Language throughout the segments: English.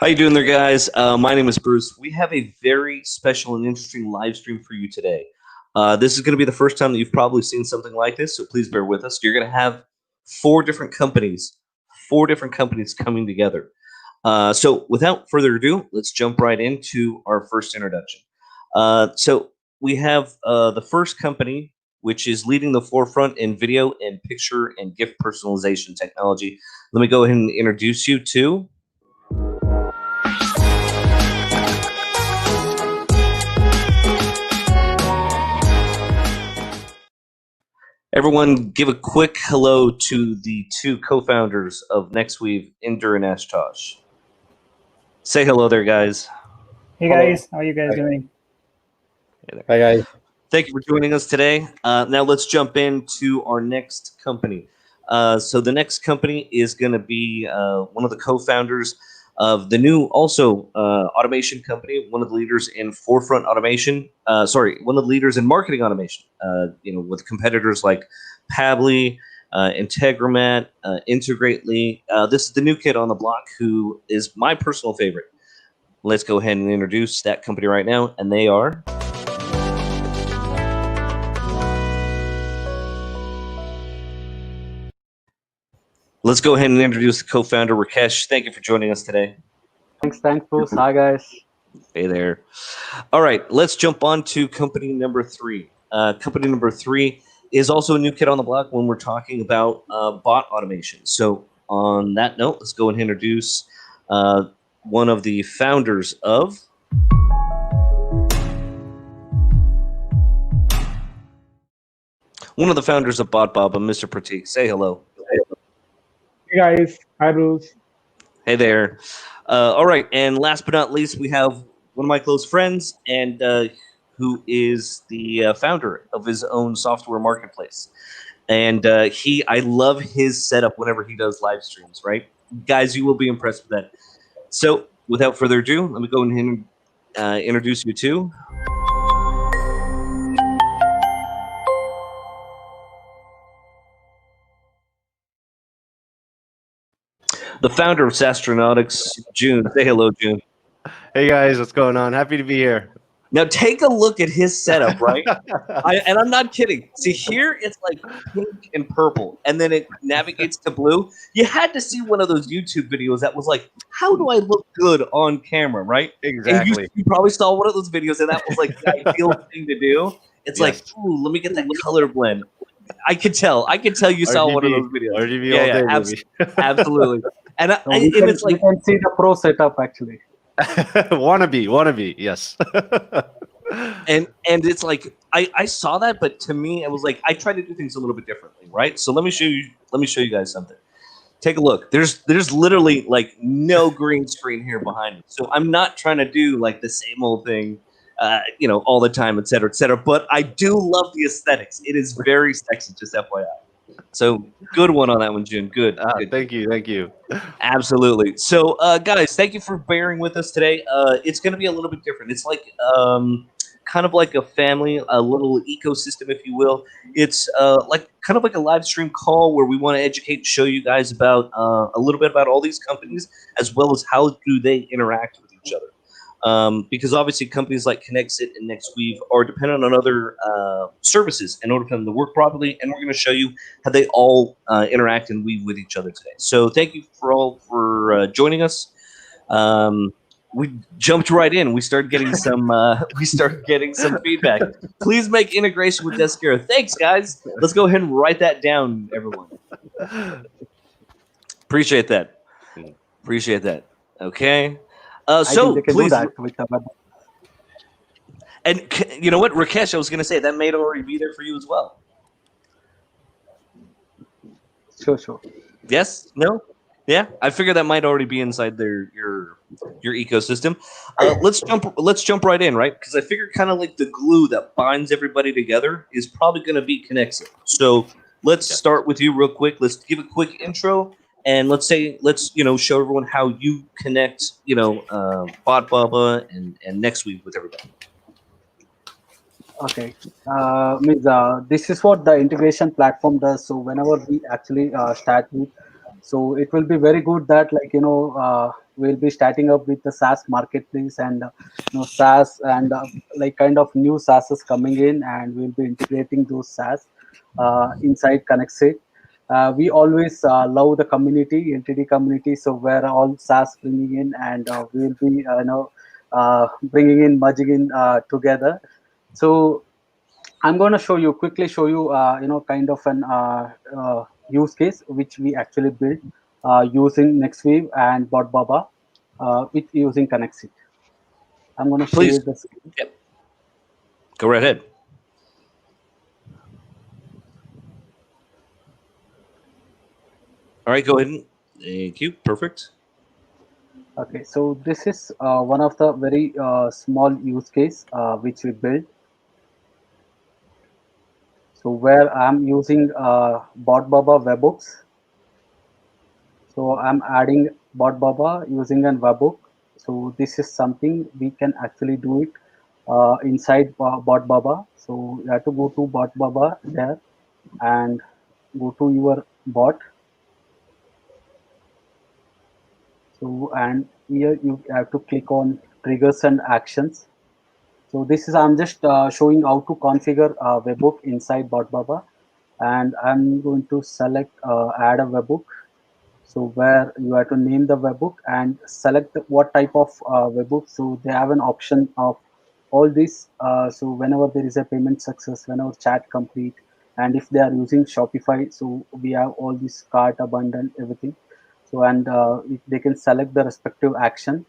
How you doing there, guys? My name is Bruce. We have a very special and interesting live stream for you today. This is going to be the first time that you've probably seen something like this, so please bear with us. You're going to have four different companies coming together. So without further ado, let's jump right into our first introduction. So we have the first company, which is leading the forefront in video and picture and gift personalization technology. Let me go ahead and introduce you to... Everyone, give a quick hello to the two co-founders of Neweave, Inder and Ashtosh. Say hello there, guys. Hey guys, how are you guys doing? Hey there. Hi guys. Thank you for joining us today. Now let's jump into our next company. So the next company is going to be one of the co-founders of the new automation company, one of the leaders in forefront automation. One of the leaders in marketing automation. With competitors like Pabbly, Integromat, Integrately. This is the new kid on the block who is my personal favorite. Let's go ahead and introduce that company right now, and they are... Let's go ahead and introduce the co-founder, Rakesh. Thank you for joining us today. Thanks, Bruce. Hi, guys. Hey there. All right, let's jump on to company number 3. Company number 3 is also a new kid on the block when we're talking about bot automation. So on that note, let's go and introduce one of the founders of... One of the founders of Botbaba, Mr. Pratik. Say hello. Hey guys, hi Bruce. Hey there. All right, and last but not least, we have one of my close friends, and who is the founder of his own software marketplace. And I love his setup whenever he does live streams, right? Guys, you will be impressed with that. So without further ado, let me go and introduce you to... the founder of Saastronautics, June. Say hello, June. Hey guys, what's going on? Happy to be here. Now take a look at his setup, right? And I'm not kidding. See, here it's like pink and purple, and then it navigates to blue. You had to see one of those YouTube videos that was like, how do I look good on camera, right? Exactly. And you probably saw one of those videos, and that was like the ideal thing to do. It's like, ooh, let me get that color blend. I could tell you saw RGB, one of those videos. RGB all day, absolutely. And it's like, you can see the pro setup actually. wannabe, yes. and it's like I saw that, but to me it was like I try to do things a little bit differently, right? So let me show you guys something. Take a look. There's literally like no green screen here behind me. So I'm not trying to do like the same old thing, all the time, et cetera, et cetera. But I do love the aesthetics. It is very sexy, just FYI. So good one on that one, June. Good. Good. Thank you. Absolutely. So, guys, thank you for bearing with us today. It's going to be a little bit different. It's like kind of like a family, a little ecosystem, if you will. It's like kind of like a live stream call where we want to educate and show you guys about a little bit about all these companies, as well as how do they interact with each other. Because obviously companies like KonnectzIT and Neweave are dependent on other services in order for them to work properly, and we're going to show you how they all interact and weave with each other today. So thank you for joining us. We jumped right in. We started getting some feedback. Please make integration with Descara. Thanks, guys. Let's go ahead and write that down, everyone. Appreciate that. Okay. So please, and you know what, Rakesh, I was going to say that may already be there for you as well. Sure. Yes? No? Yeah? I figured that might already be inside your ecosystem. Let's jump right in, right? Because I figured kind of like the glue that binds everybody together is probably going to be KonnectzIT. So let's start with you real quick. Let's give a quick intro. And let's show everyone how you connect, Botbaba and Neweave with everybody. Okay. This is what the integration platform does. So whenever we actually start with, so it will be very good that we'll be starting up with the SaaS marketplace and SaaS and like kind of new SaaSs coming in, and we'll be integrating those SaaS inside KonnectzIT. We always love the community, LTD community, so where all SaaS bringing in, and we'll be bringing in, merging in together. So I'm going to quickly show you, kind of an use case which we actually built using Neweave and Botbaba with using KonnectzIT. I'm going to Please. share the screen. Yep. Go right ahead. All right, go ahead. Thank you. Perfect. Okay, so this is one of the very small use case which we built. So where I'm using Botbaba webhooks. So I'm adding Botbaba using an webhook. So this is something we can actually do it inside Botbaba. So you have to go to Botbaba there and go to your bot. So and here you have to click on triggers and actions. So this is, I'm just showing how to configure a webhook inside Botbaba, and I'm going to select add a webhook. So where you have to name the webhook and select what type of webhook. So they have an option of all this. So whenever there is a payment success, whenever chat complete, and if they are using Shopify, so we have all this cart abundant everything. So and they can select the respective action,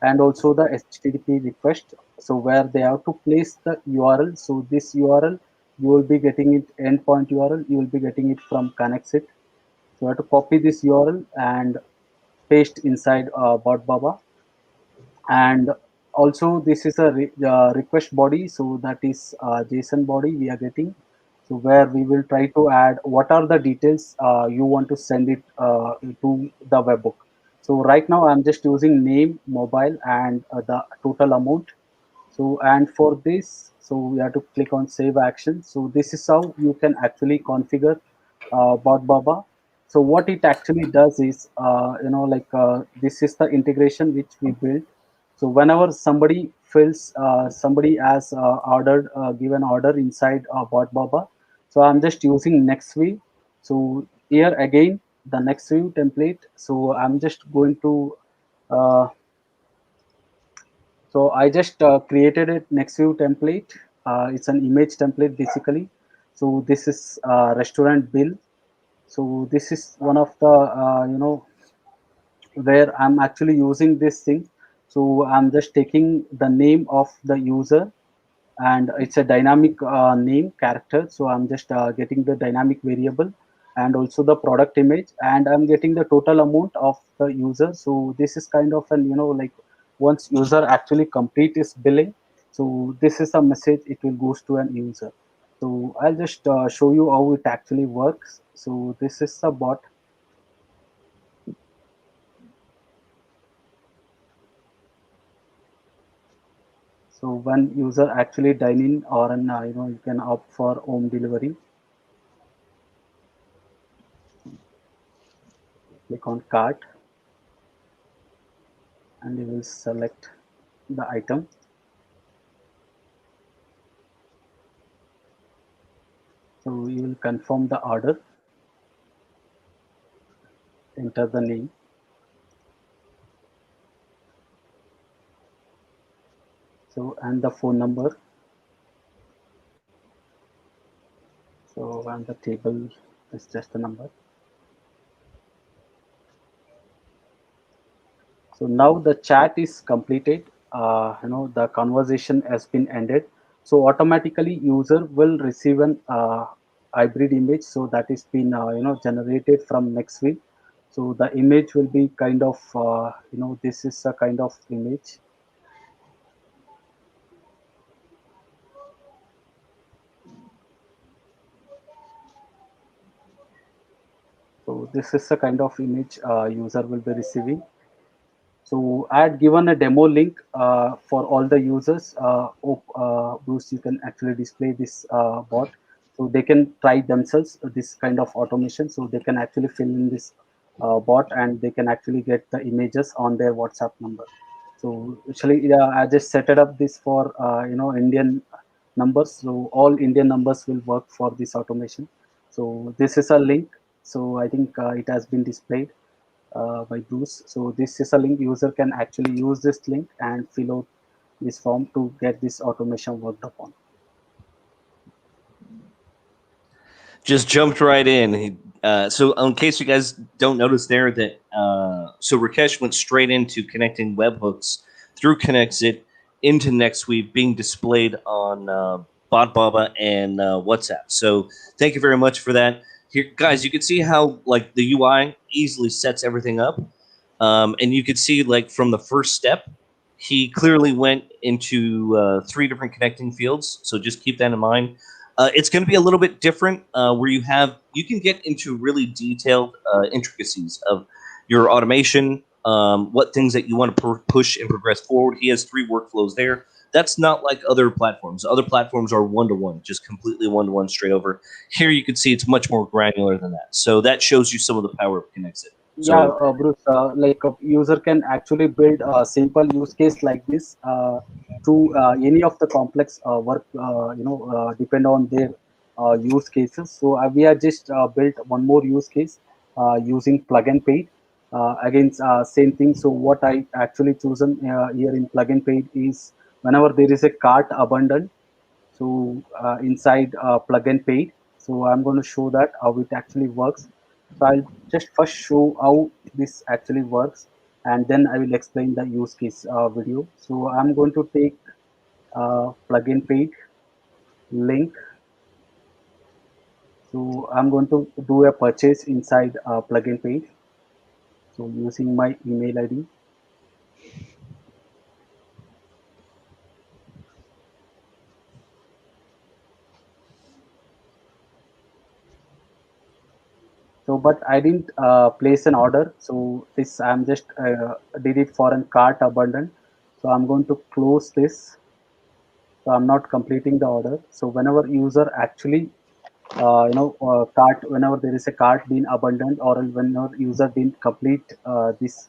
and also the HTTP request. So where they have to place the URL. So this URL you will be getting it, endpoint URL you will be getting it from KonnectzIT. So I have to copy this URL and paste inside Botbaba. And also this is a request body. So that is JSON body we are getting. So where we will try to add what are the details you want to send it to the webhook. So right now I'm just using name, mobile, and the total amount. So and for this, so we have to click on save action. So this is how you can actually configure Botbaba. So what it actually does is, this is the integration which we built. So whenever somebody fills, somebody has ordered, given order inside Botbaba. So I'm just using Neweave. So here again, the Neweave template. So I'm just going to uh, so I just created a Neweave template. It's an image template basically. So this is restaurant bill. So this is one of the where I'm actually using this thing. So I'm just taking the name of the user, and it's a dynamic name character. So I'm just getting the dynamic variable and also the product image, and I'm getting the total amount of the user. So this is kind of an, like once user actually complete his billing, so this is a message it will goes to an user. So I'll just show you how it actually works. So this is the bot. So when user actually dine in, or an, you can opt for home delivery. Click on cart, and you will select the item. So you will confirm the order, enter the name. So and the phone number. So and the table is just a number. So now the chat is completed. The conversation has been ended. So automatically user will receive an hybrid image. So that is been generated from Neweave. So the image will be kind of this is a kind of image. So this is a kind of image user will be receiving. So I had given a demo link for all the users. Bruce, you can actually display this bot, so they can try themselves this kind of automation. So they can actually fill in this bot, and they can actually get the images on their WhatsApp number. So actually, I just set it up this for Indian numbers. So all Indian numbers will work for this automation. So this is a link. So I think it has been displayed by Bruce. So this is a link. User can actually use this link and fill out this form to get this automation worked upon. Just jumped right in. So, in case you guys don't notice there, that so Rakesh went straight into connecting webhooks through KonnectzIT into Neweave, being displayed on Botbaba and WhatsApp. So, thank you very much for that. Here, guys, you can see how like the UI easily sets everything up, and you can see like from the first step, he clearly went into 3 different connecting fields. So just keep that in mind. It's going to be a little bit different where you can get into really detailed intricacies of your automation, what things that you want to push and progress forward. He has 3 workflows there. That's not like other platforms. Other platforms are one-to-one, just completely one-to-one straight over. Here you can see it's much more granular than that. So that shows you some of the power of KonnectzIT. Yeah, So Bruce, like a user can actually build a simple use case like this to any of the complex work, depend on their use cases. So we have just built one more use case using plug and paid. Again, same thing. So what I actually chosen here in plug and paid is whenever there is a cart abundant, so inside plug and paid. So I'm going to show that how it actually works. So I'll just first show how this actually works, and then I will explain the use case video. So I'm going to take plug and paid link. So I'm going to do a purchase inside plug and paid. So using my email ID. So, but I didn't place an order. So this I'm just did it for an cart abundant. So I'm going to close this. So I'm not completing the order. So whenever user actually cart, whenever there is a cart being abundant, or whenever user didn't complete this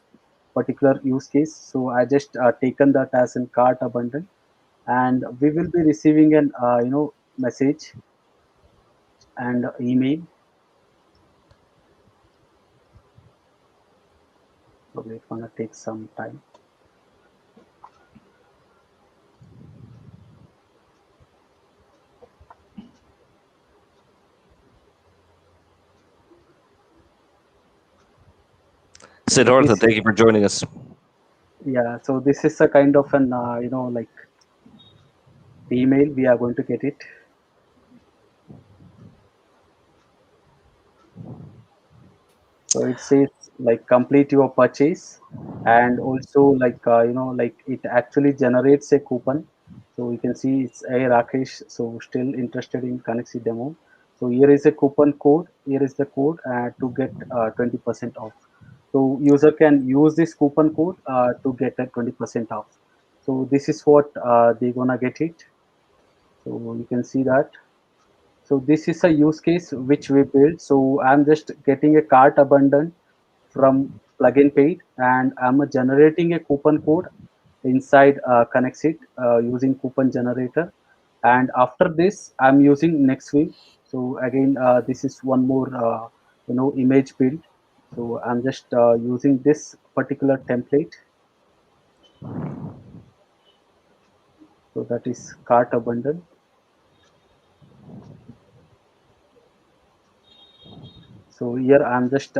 particular use case, so I just taken that as in cart abundant, and we will be receiving an message and email. So it's gonna take some time. Siddhartha, thank you for joining us. Yeah, so this is a kind of an like email we are going to get it. So it says like complete your purchase, and also like like it actually generates a coupon. So you can see it's a Rakesh, so still interested in KonnectzIT demo. So here is a coupon code. Here is the code to get 20% off. So user can use this coupon code to get a 20% off. So this is what they're gonna get it. So you can see that. So this is a use case which we built. So I'm just getting a cart abundant from plugin paid, and I'm generating a coupon code inside KonnectzIT using coupon generator. And after this, I'm using Neweave. So again, this is one more image build. So I'm just using this particular template. So that is cart abundant. So here I'm just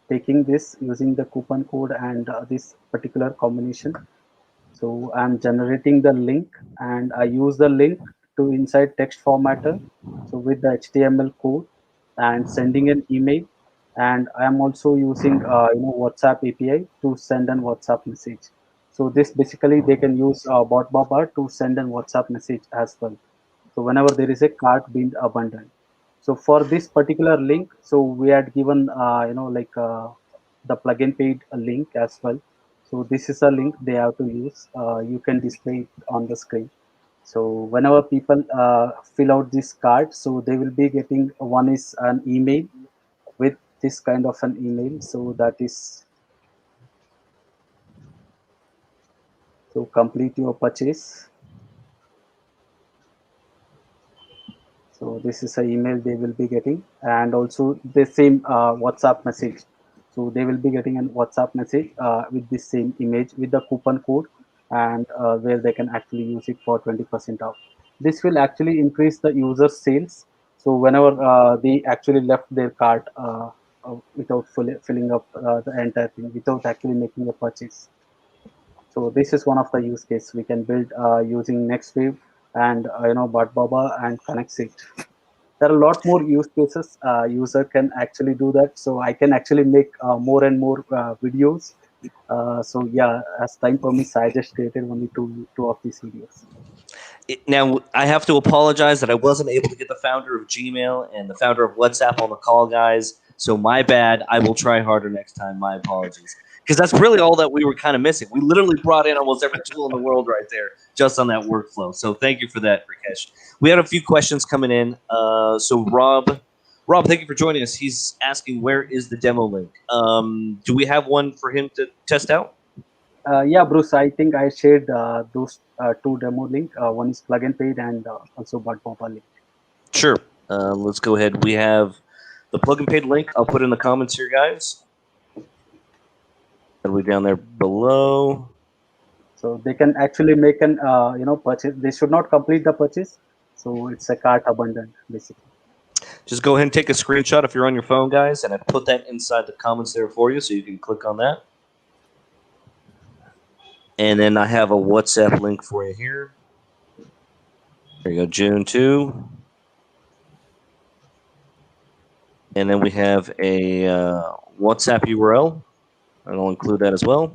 taking this using the coupon code and this particular combination. So I'm generating the link, and I use the link to inside text formatter. So with the HTML code and sending an email, and I'm also using WhatsApp API to send an WhatsApp message. So this basically they can use Botbaba to send an WhatsApp message as well. So whenever there is a cart being abundant. So for this particular link, so we had given the plugin paid a link as well. So this is a link they have to use. You can display it on the screen. So whenever people fill out this card, so they will be getting one is an email with this kind of an email. So that is to complete your purchase. So this is an email they will be getting, and also the same WhatsApp message. So they will be getting a WhatsApp message with this same image with the coupon code, and where they can actually use it for 20% off. This will actually increase the user sales. So whenever they actually left their cart without filling up the entire thing, without actually making a purchase. So this is one of the use case we can build using Neweave and Botbaba and KonnectzIT. There are a lot more use cases user can actually do that. So I can actually make more and more videos. So yeah, as time permits, I just created only two of these videos. Now, I have to apologize that I wasn't able to get the founder of Gmail and the founder of WhatsApp on the call, guys. So my bad. I will try harder next time. My apologies. Because that's really all that we were kind of missing. We literally brought in almost every tool in the world right there just on that workflow. So thank you for that, Rakesh. We had a few questions coming in. So Rob, thank you for joining us. He's asking, where is the demo link? Do we have one for him to test out? Yeah, Bruce, I think I shared those two demo link. One is plug and paid and also Botbaba link. Sure. Let's go ahead. We have the plug and paid link. I'll put in the comments here, guys. It'll be down there below. So they can actually make an purchase. They should not complete the purchase. So it's a cart abundant, basically. Just go ahead and take a screenshot if you're on your phone, guys, and I put that inside the comments there for you, so you can click on that. And then I have a WhatsApp link for you here. There you go, June 2. And then we have a WhatsApp URL, and I'll include that as well.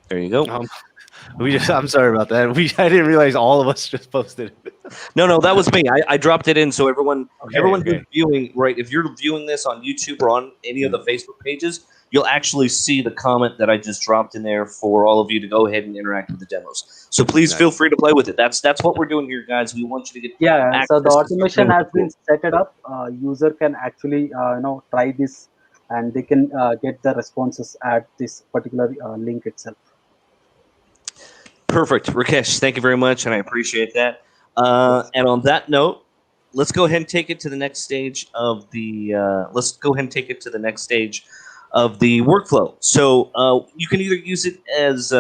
There you go. I'm sorry about that. I didn't realize all of us just posted it. No, that was me. I dropped it in so everyone who's Okay. viewing, right? If you're viewing this on YouTube or on any of the Facebook pages, you'll actually see the comment that I just dropped in there for all of you to go ahead and interact with the demos. So please feel free to play with it. That's what we're doing here, guys. We want you to get So the access to automation has been set it up. User can actually try this, and they can get the responses at this particular link itself. Perfect, Rakesh. Thank you very much, and I appreciate that. And on that note, let's go ahead and take it to the next stage of the. Workflow. So you can either use it as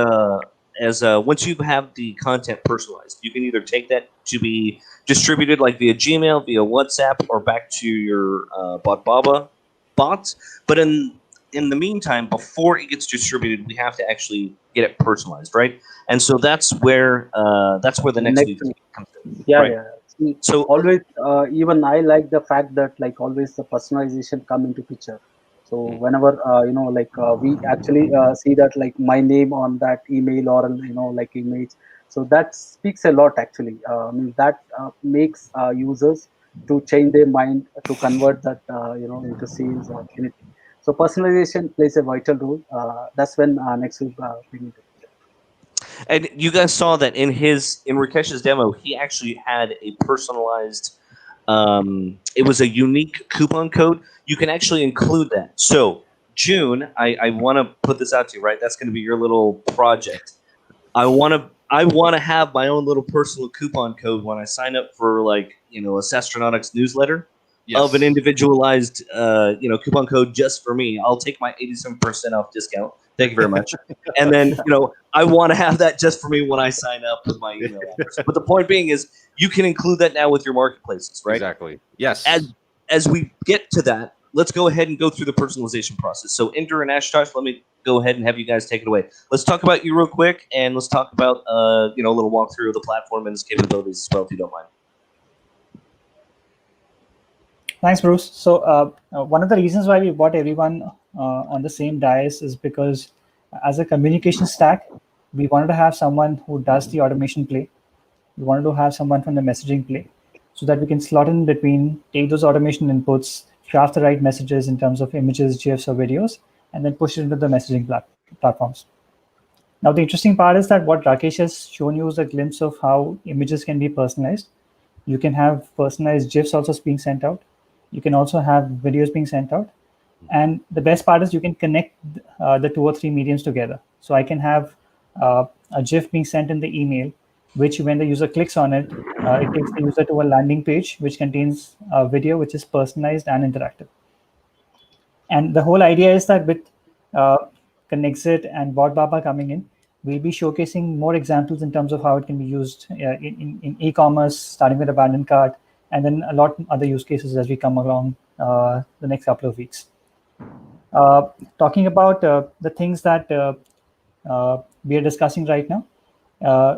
once you have the content personalized, you can either take that to be distributed like via Gmail, via WhatsApp, or back to your Botbaba bots. But in the meantime, before it gets distributed, we have to actually get it personalized, right? And so that's where the next week comes in. Yeah, right? yeah. See, So always, even I like the fact that like always the personalization come into picture. So whenever we actually see that like my name on that email or like image, so that speaks a lot actually. I mean that makes users to change their mind to convert that into sales or anything. So personalization plays a vital role. That's when next week bring into picture. And you guys saw that in Rakesh's demo, he actually had a personalized. It was a unique coupon code. You can actually include that. So June, I want to put this out to you, right? That's going to be your little project. I want to have my own little personal coupon code when I sign up for a Saastronautics newsletter. Yes. Of an individualized coupon code just for me. I'll take my 87% off discount. Thank you very much. And then I want to have that just for me when I sign up with my email address. But the point being is you can include that now with your marketplaces, right? Exactly. Yes. As we get to that, let's go ahead and go through the personalization process. So Inder and Ashutosh, let me go ahead and have you guys take it away. Let's talk about you real quick, and let's talk about a little walkthrough of the platform and its capabilities as well, if you don't mind. Thanks, Bruce. So one of the reasons why we brought everyone on the same dais is because as a communication stack, we wanted to have someone who does the automation play. We wanted to have someone from the messaging play so that we can slot in between, take those automation inputs, craft the right messages in terms of images, GIFs, or videos, and then push it into the messaging platforms. Now, the interesting part is that what Rakesh has shown you is a glimpse of how images can be personalized. You can have personalized GIFs also being sent out. You can also have videos being sent out. And the best part is you can connect the 2 or 3 mediums together. So I can have a GIF being sent in the email, which when the user clicks on it, it takes the user to a landing page, which contains a video, which is personalized and interactive. And the whole idea is that with uh, KonnectzIT and Botbaba coming in, we'll be showcasing more examples in terms of how it can be used in e-commerce, starting with abandoned cart, and then a lot of other use cases as we come along the next couple of weeks. Talking about the things that we are discussing right now,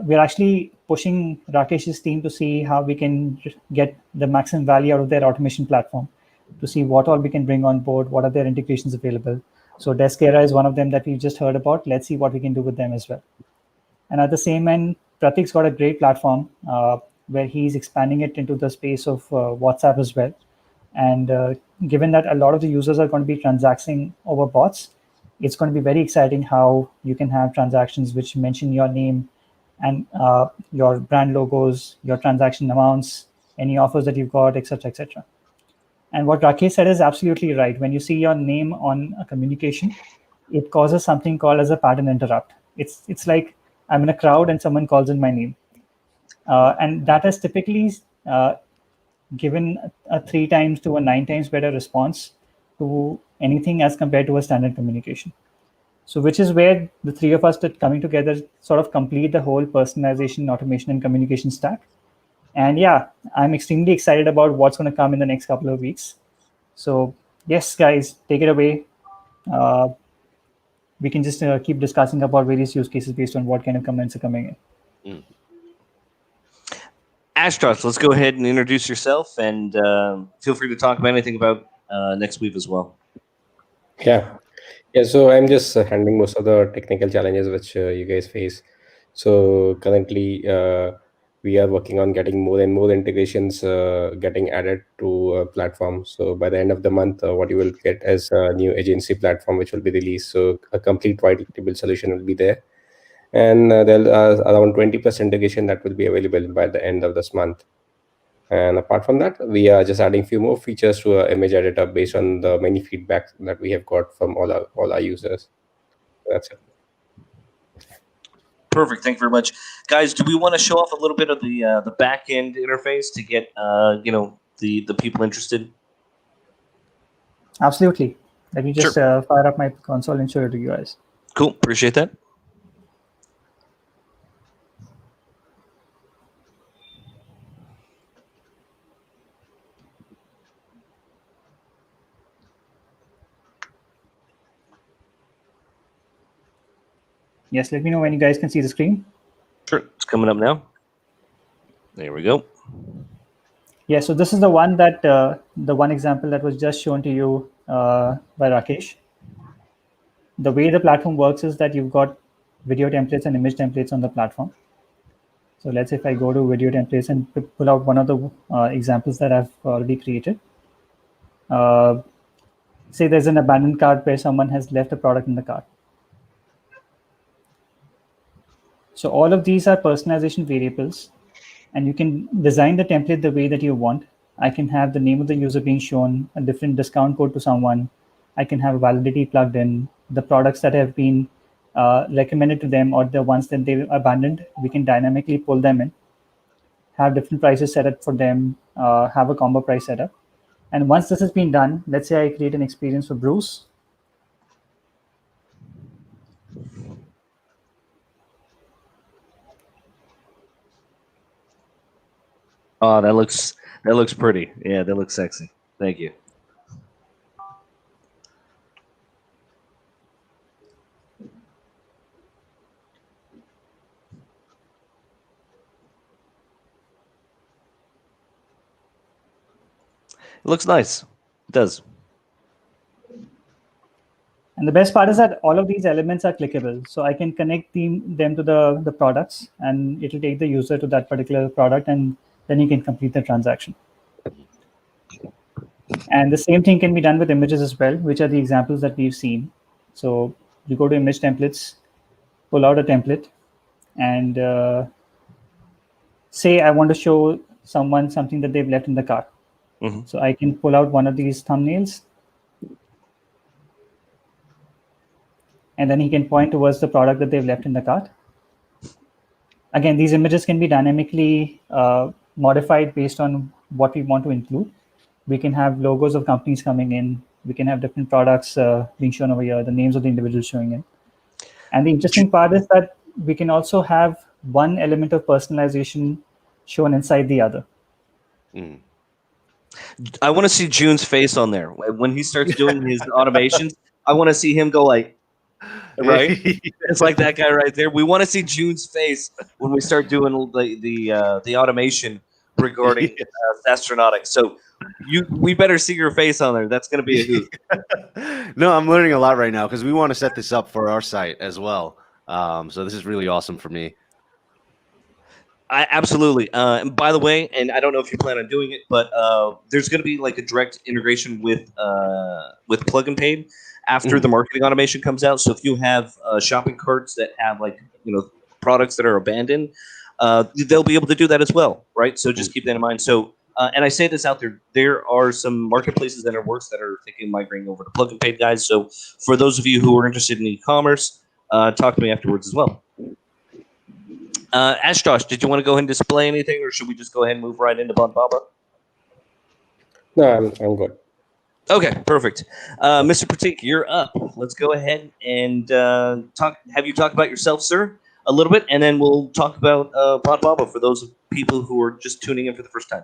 we're actually pushing Rakesh's team to see how we can get the maximum value out of their automation platform, to see what all we can bring on board, what are their integrations available. So Deskera is one of them that we just heard about. Let's see what we can do with them as well. And at the same end, Pratik's got a great platform where he's expanding it into the space of WhatsApp as well. And given that a lot of the users are going to be transacting over bots, it's going to be very exciting how you can have transactions which mention your name and your brand logos, your transaction amounts, any offers that you've got, etc., etc. And what Rakesh said is absolutely right. When you see your name on a communication, it causes something called as a pattern interrupt. It's like I'm in a crowd and someone calls in my name, and that is typically given a 3 times to a 9 times better response to anything as compared to a standard communication. So which is where the 3 of us coming together sort of complete the whole personalization, automation, and communication stack. And yeah, I'm extremely excited about what's going to come in the next couple of weeks. So yes, guys, take it away. We can just keep discussing about various use cases based on what kind of comments are coming in. Astros, let's go ahead and introduce yourself, and feel free to talk about anything about Neweave as well. Yeah. So I'm just handling most of the technical challenges which you guys face. So currently, we are working on getting more and more integrations getting added to platform. So by the end of the month, what you will get is a new agency platform which will be released. So a complete white label solution will be there, and there are around 20+ integration that will be available by the end of this month. And apart from that, we are just adding few more features to our image editor based on the many feedback that we have got from all our users. That's it. Perfect. Thank you very much, guys. Do we want to show off a little bit of the back end interface to get the people interested? Absolutely. Let me just fire up my console and show it to you guys. Cool. Appreciate that. Yes, let me know when you guys can see the screen. Sure. It's coming up now. There we go. Yeah, so this is the one that the one example that was just shown to you by Rakesh. The way the platform works is that you've got video templates and image templates on the platform. So let's say if I go to video templates and pull out one of the examples that I've already created. Say there's an abandoned cart where someone has left a product in the cart. So all of these are personalization variables, and you can design the template the way that you want. I can have the name of the user being shown, a different discount code to someone. I can have validity plugged in, the products that have been recommended to them or the ones that they've abandoned, we can dynamically pull them in, have different prices set up for them, have a combo price set up. And once this has been done, let's say I create an experience for Bruce. Oh, that looks pretty. Yeah, that looks sexy. Thank you. It looks nice. It does. And the best part is that all of these elements are clickable. So I can connect them to the products, and it will take the user to that particular product, and then you can complete the transaction. And the same thing can be done with images as well, which are the examples that we've seen. So you go to image templates, pull out a template, and say I want to show someone something that they've left in the cart. Mm-hmm. So I can pull out one of these thumbnails, and then he can point towards the product that they've left in the cart. Again, these images can be dynamically modified based on what we want to include. We can have logos of companies coming in. We can have different products being shown over here, the names of the individuals showing in. And the interesting part is that we can also have one element of personalization shown inside the other. Mm. I want to see June's face on there when he starts doing his automations. I want to see him go like, right? It's like that guy right there. We want to see June's face when we start doing the automation regarding Saastronautics. So we better see your face on there. That's going to be a hoot. No, I'm learning a lot right now because we want to set this up for our site as well. So this is really awesome for me. Absolutely. And by the way, and I don't know if you plan on doing it, but there's going to be like a direct integration with Plug and Pay after the marketing automation comes out. So if you have shopping carts that have like products that are abandoned, they'll be able to do that as well, right? So just keep that in mind. So and I say this out there, there are some marketplaces that are works that are thinking of migrating over to Plug and Pay, guys. So for those of you who are interested in e-commerce, talk to me afterwards as well. Ashtosh, did you want to go ahead and display anything, or should we just go ahead and move right into Botbaba? No, I'm good. Okay, perfect. Mr. Pratik, you're up. Let's go ahead and have you talk about yourself, sir, a little bit, and then we'll talk about Botbaba for those people who are just tuning in for the first time.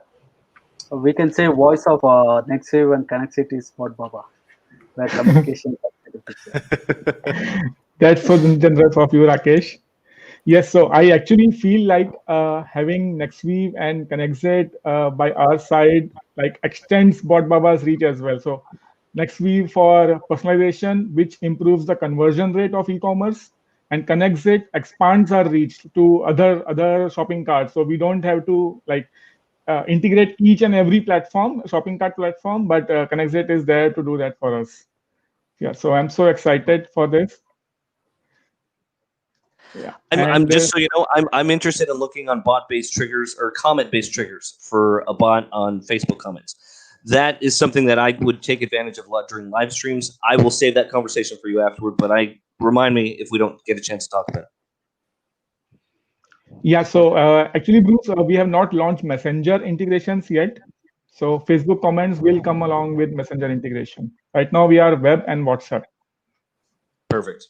We can say voice of Neweave and KonnectzIT Botbaba, where communication. That's so generous of you, Rakesh. Yes, so I actually feel like having Neweave and KonnectzIT by our side like extends Botbaba's reach as well. So Neweave for personalization, which improves the conversion rate of e-commerce, and KonnectzIT expands our reach to other shopping carts. So we don't have to like integrate each and every platform, shopping cart platform, but KonnectzIT is there to do that for us. Yeah, so I'm so excited for this. Yeah, I'm just so you know, I'm interested in looking on bot-based triggers or comment-based triggers for a bot on Facebook comments. That is something that I would take advantage of a lot during live streams. I will save that conversation for you afterward, but remind me if we don't get a chance to talk about it. Yeah, so actually, Bruce, we have not launched Messenger integrations yet. So Facebook comments will come along with Messenger integration. Right now, we are web and WhatsApp. Perfect.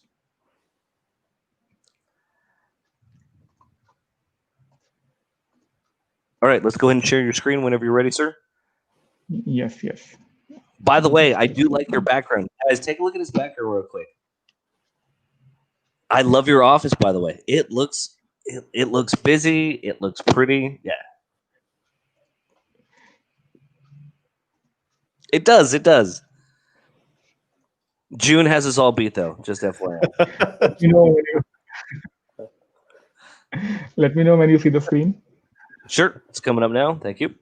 All right, let's go ahead and share your screen whenever you're ready, sir. Yes, yes. By the way, I do like your background. Guys, take a look at his background real quick. I love your office, by the way. It looks busy. It looks pretty. Yeah. It does. It does. June has us all beat, though. Just FYI. Let me know when you see the screen. Sure. It's coming up now. Thank you.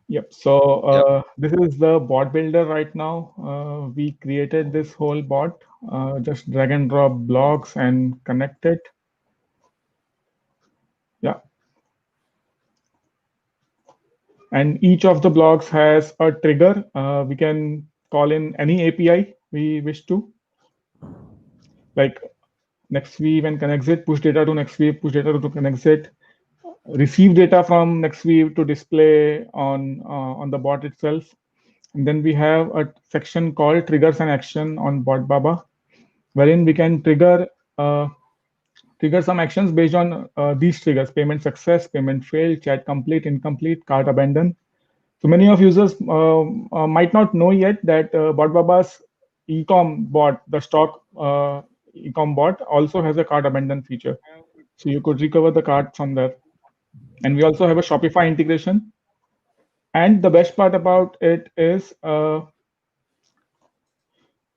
Yep. So this is the bot builder right now. We created this whole bot. Just drag and drop blocks and connect it. Yeah. And each of the blocks has a trigger. We can call in any API we wish to. Like Neweave and KonnectzIT, push data to Neweave, push data to KonnectzIT, receive data from Neweave to display on the bot itself. And then we have a section called triggers and action on Botbaba, wherein we can trigger some actions based on these triggers: payment success, payment failed, chat complete, incomplete, cart abandoned. So many of users might not know yet that Botbaba's e-com bot, the stock e-com bot, also has a cart abandon feature. So you could recover the cart from there. And we also have a Shopify integration. And the best part about it is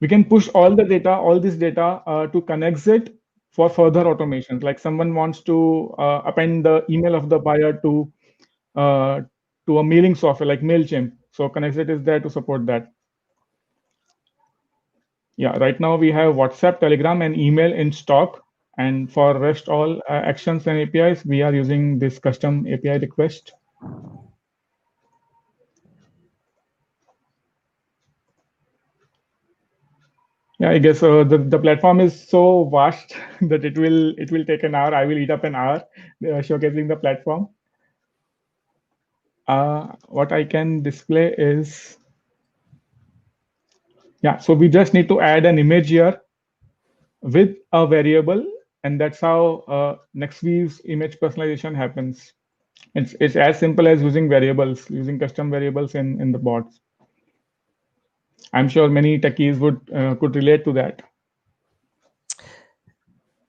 we can push all this data to KonnectzIT for further automations. Like someone wants to append the email of the buyer to a mailing software like MailChimp. So KonnectzIT is there to support that. Yeah, right now we have WhatsApp, Telegram, and email in stock. And for rest all actions and APIs, we are using this custom API request. Yeah, I guess the platform is so vast that it will take an hour. I will eat up an hour showcasing the platform. What I can display is, yeah, so we just need to add an image here with a variable, and that's how Neweave's image personalization happens. It's as simple as using variables, using custom variables in the bots. I'm sure many techies could relate to that.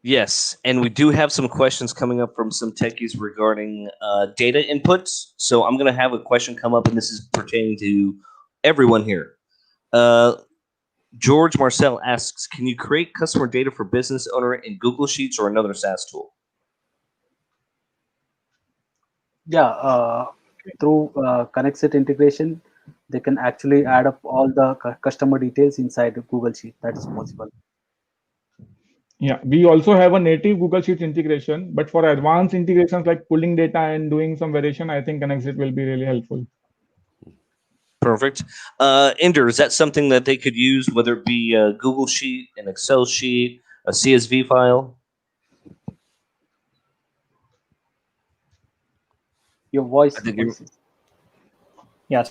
Yes, and we do have some questions coming up from some techies regarding data inputs. So I'm going to have a question come up, and this is pertaining to everyone here. George Marcel asks, can you create customer data for business owner in Google Sheets or another SaaS tool? Yeah, through KonnectzIT integration, they can actually add up all the customer details inside the Google Sheet. That is possible. Yeah, we also have a native Google Sheets integration, but for advanced integrations like pulling data and doing some variation, I think KonnectzIT will be really helpful. Perfect. Ender, is that something that they could use, whether it be a Google Sheet, an Excel sheet, a CSV file? Your voice. I think you're- Yeah.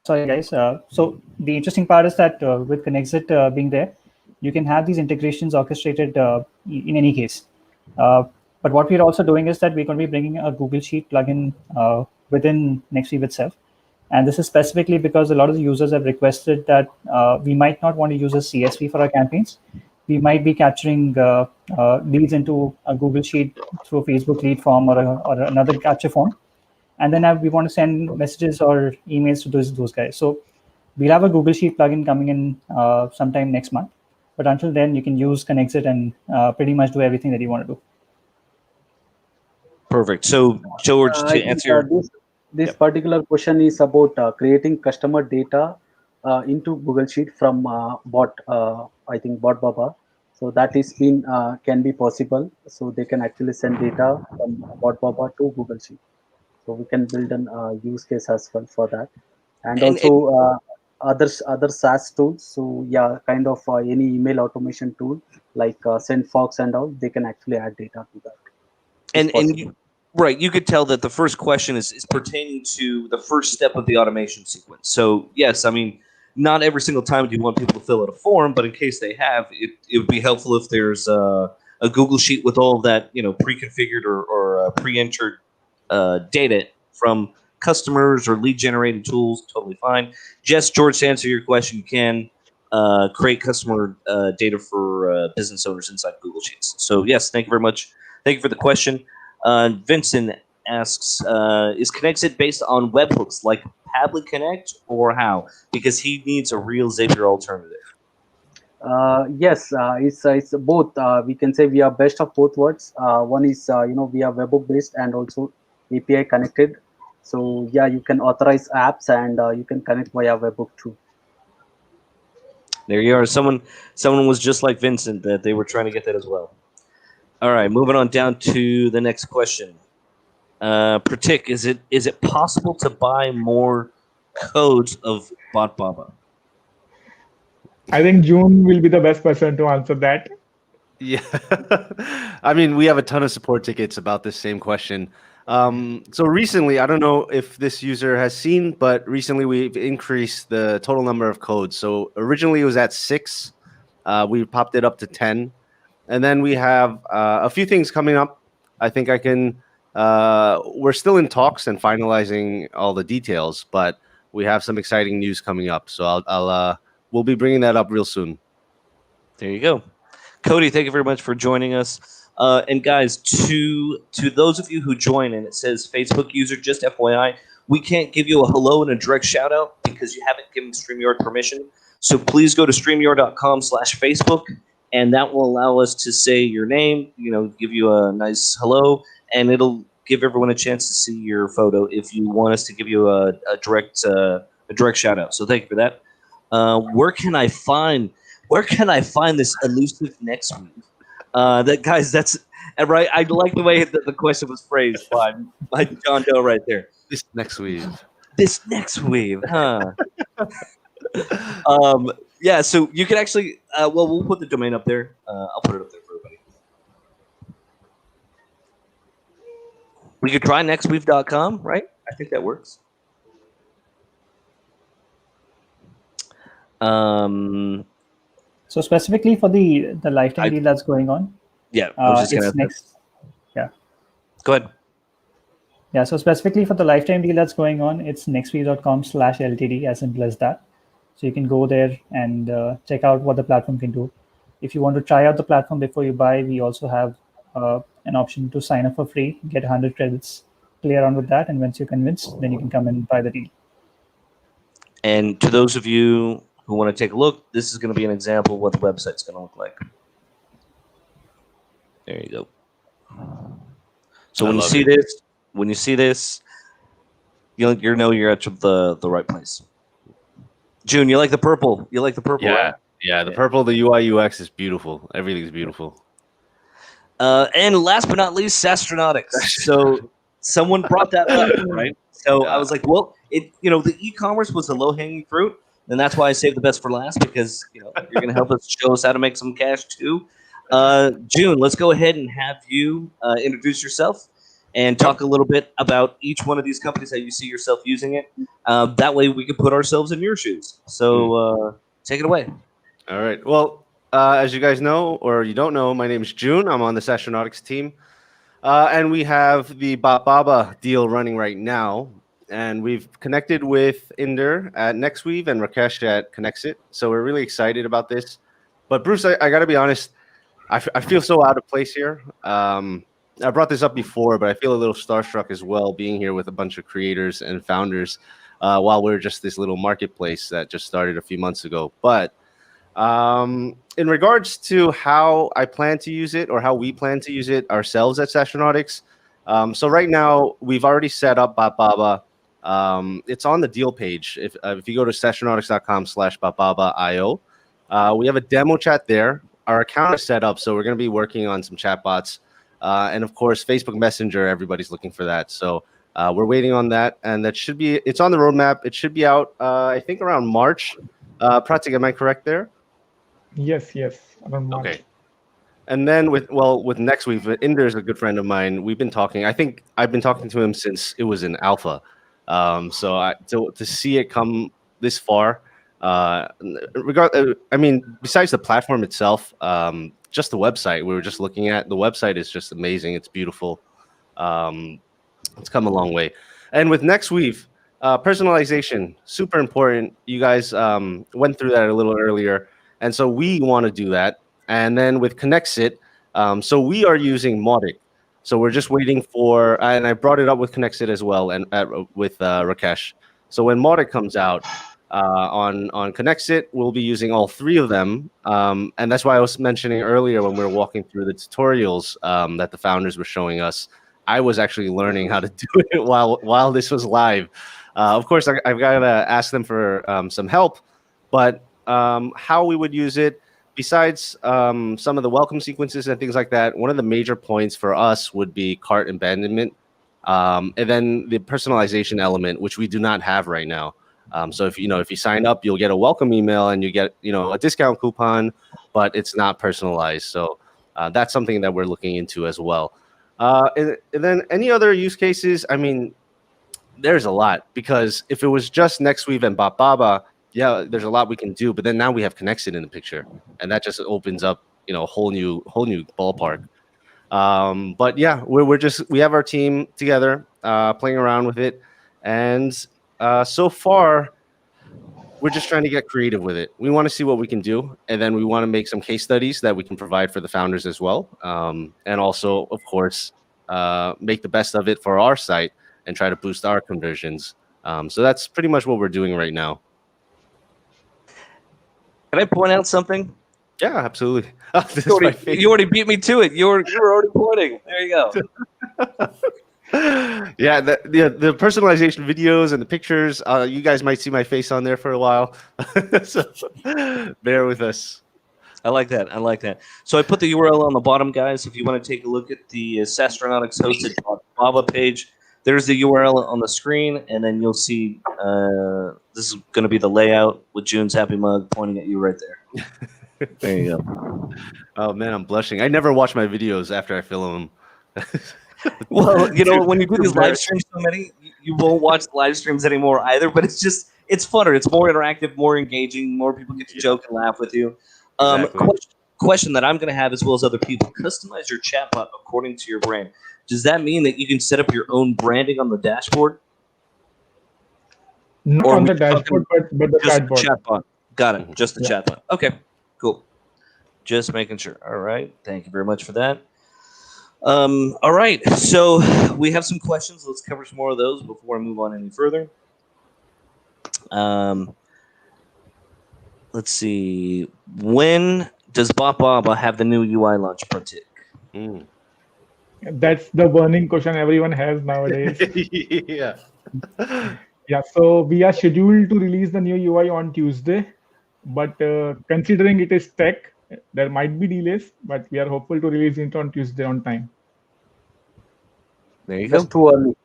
Sorry, guys. So the interesting part is that with KonnectzIT being there, you can have these integrations orchestrated in any case. But what we're also doing is that we're going to be bringing a Google Sheet plugin within Neweave itself. And this is specifically because a lot of the users have requested that we might not want to use a CSV for our campaigns. We might be capturing leads into a Google Sheet through a Facebook lead form or another capture form. And then we want to send messages or emails to those guys. So we'll have a Google Sheet plugin coming in sometime next month. But until then, you can use KonnectzIT and pretty much do everything that you want to do. Perfect. So, George, I to think, answer this Yep. particular question is about creating customer data into Google Sheet from I think Botbaba. So that is been can be possible. So they can actually send data from Botbaba to Google Sheet. So we can build an use case as well for that, and and also other SaaS tools. So yeah, kind of any email automation tool like SendFox and all, they can actually add data to that. It's possible. you, right, you could tell that the first question is pertaining to the first step of the automation sequence. So yes, I mean, not every single time do you want people to fill out a form, but in case they have, it would be helpful if there's a Google Sheet with all of that, pre-configured or pre-entered data from customers or lead generating tools. Totally fine. Jess, George, to answer your question, you can create customer data for business owners inside Google Sheets. So yes, thank you very much. Thank you for the question. Vincent asks, is KonnectzIT based on webhooks like Padlet Connect or how? Because he needs a real Zapier alternative. Yes, it's both. We can say we are best of both worlds. One is we are webhook based and also API connected. So yeah, you can authorize apps and you can connect via webhook too. There you are. Someone was just like Vincent that they were trying to get that as well. All right, moving on down to the next question. Pratik, is it possible to buy more codes of Botbaba? I think June will be the best person to answer that. Yeah. I mean, we have a ton of support tickets about this same question. So recently, I don't know if this user has seen, but recently we've increased the total number of codes. So originally it was at 6. We popped it up to 10. And then we have a few things coming up. I think we're still in talks and finalizing all the details, but we have some exciting news coming up. So we'll be bringing that up real soon. There you go. Cody, thank you very much for joining us. And guys, to those of you who join and it says Facebook user, just FYI, we can't give you a hello and a direct shout out because you haven't given StreamYard permission. So please go to StreamYard.com/Facebook, and that will allow us to say your name, give you a nice hello, and it'll give everyone a chance to see your photo if you want us to give you a direct shout out. So thank you for that. Where can I find this elusive Neweave? That's right. I like the way that the question was phrased by John Doe right there. This Neweave. This Neweave, huh? Yeah, so you can actually, well, we'll put the domain up there. I'll put it up there for everybody. We could try nextweave.com, right? I think that works. So specifically for the lifetime deal that's going on, yeah, I was just gonna it's next. Yeah. Go ahead. Yeah. So specifically for the lifetime deal that's going on, it's nextweave.com/LTD, as simple as that. So you can go there and check out what the platform can do. If you want to try out the platform before you buy, we also have an option to sign up for free, get 100 credits, play around with that, and once you're convinced, then you can come and buy the deal. And to those of you who want to take a look, this is going to be an example of what the website's going to look like. There you go. So when you see this, you'll know you're at the right place. June, you like the purple? You like the purple, Yeah, right? yeah. The purple, the UI UX is beautiful. Everything's beautiful. And last but not least, Saastronautics. So someone brought that up, right? So I was like, well, the e-commerce was the low-hanging fruit, and that's why I saved the best for last, because you're going to help us show us how to make some cash too. June, let's go ahead and have you introduce yourself and talk a little bit about each one of these companies, how you see yourself using it. That way we can put ourselves in your shoes. So take it away. All right. Well, as you guys know, or you don't know, my name is June. I'm on the Saastronautics team. And we have the Botbaba deal running right now. And we've connected with Inder at Nextweave and Rakesh at KonnectzIT. So we're really excited about this. But Bruce, I got to be honest, I feel so out of place here. I brought this up before, but I feel a little starstruck as well, being here with a bunch of creators and founders while we're just this little marketplace that just started a few months ago. But in regards to how I plan to use it, or how we plan to use it ourselves at Saastronautics, so right now we've already set up Botbaba. It's on the deal page. If you go to saastronautics.com/botbaba.io, we have a demo chat there. Our account is set up, so we're going to be working on some chatbots, and of course Facebook Messenger. Everybody's looking for that, so we're waiting on that, and it's on the roadmap. It should be out, I think, around March. Pratik, am I correct there? Yes. Around March. Okay. And then with Nextweave, Inder is a good friend of mine. We've been talking. I think I've been talking to him since it was in alpha. So to see it come this far, I mean, besides the platform itself, just the website we were just looking at. The website is just amazing. It's beautiful. It's come a long way. And with Nextweave, personalization, super important. You guys went through that a little earlier. And so we want to do that. And then with KonnectzIT, so we are using Mautic. So we're just waiting for, and I brought it up with KonnectzIT as well, and with Rakesh. So when Mautic comes out on KonnectzIT, we'll be using all three of them. And that's why I was mentioning earlier when we were walking through the tutorials that the founders were showing us, I was actually learning how to do it while this was live. Of course, I've got to ask them for some help, but how we would use it, besides some of the welcome sequences and things like that, one of the major points for us would be cart abandonment, and then the personalization element, which we do not have right now. So if you sign up, you'll get a welcome email and you get a discount coupon, but it's not personalized. So that's something that we're looking into as well. And then any other use cases? I mean, there's a lot, because if it was just Nextweave and Botbaba, yeah, there's a lot we can do, but then now we have KonnectzIT in the picture, and that just opens up, a whole new ballpark. But yeah, we have our team together, playing around with it, and so far, we're just trying to get creative with it. We want to see what we can do, and then we want to make some case studies that we can provide for the founders as well, and also, of course, make the best of it for our site and try to boost our conversions. So that's pretty much what we're doing right now. Can I point out something? Yeah, absolutely. You already beat me to it. You were already pointing. There you go. Yeah, the personalization videos and the pictures. You guys might see my face on there for a while, so bear with us. I like that. So I put the URL on the bottom, guys. If you want to take a look at the Saastronautics hosted Botbaba page, there's the URL on the screen, and then you'll see this is going to be the layout with June's happy mug pointing at you right there. There you go. Oh man, I'm blushing. I never watch my videos after I film them. Well, when you do these live streams, so many, you won't watch the live streams anymore either. But it's funner. It's more interactive, more engaging. More people get to joke and laugh with you. Exactly. Question that I'm going to have, as well as other people: customize your chatbot according to your brand. Does that mean that you can set up your own branding on the dashboard? Not Or on we the dashboard, but the just the chatbot. chatbot. Got it. Just the Yeah. chatbot. Okay, cool. Just making sure. All right. Thank you very much for that. All right. So we have some questions. Let's cover some more of those before I move on any further. Let's see. When does Botbaba have the new UI launch, Pratik? Mm. That's the burning question everyone has nowadays. Yeah. Yeah, so we are scheduled to release the new UI on Tuesday, but considering it is tech, there might be delays, but we are hopeful to release it on Tuesday on time. There you go. Just too early.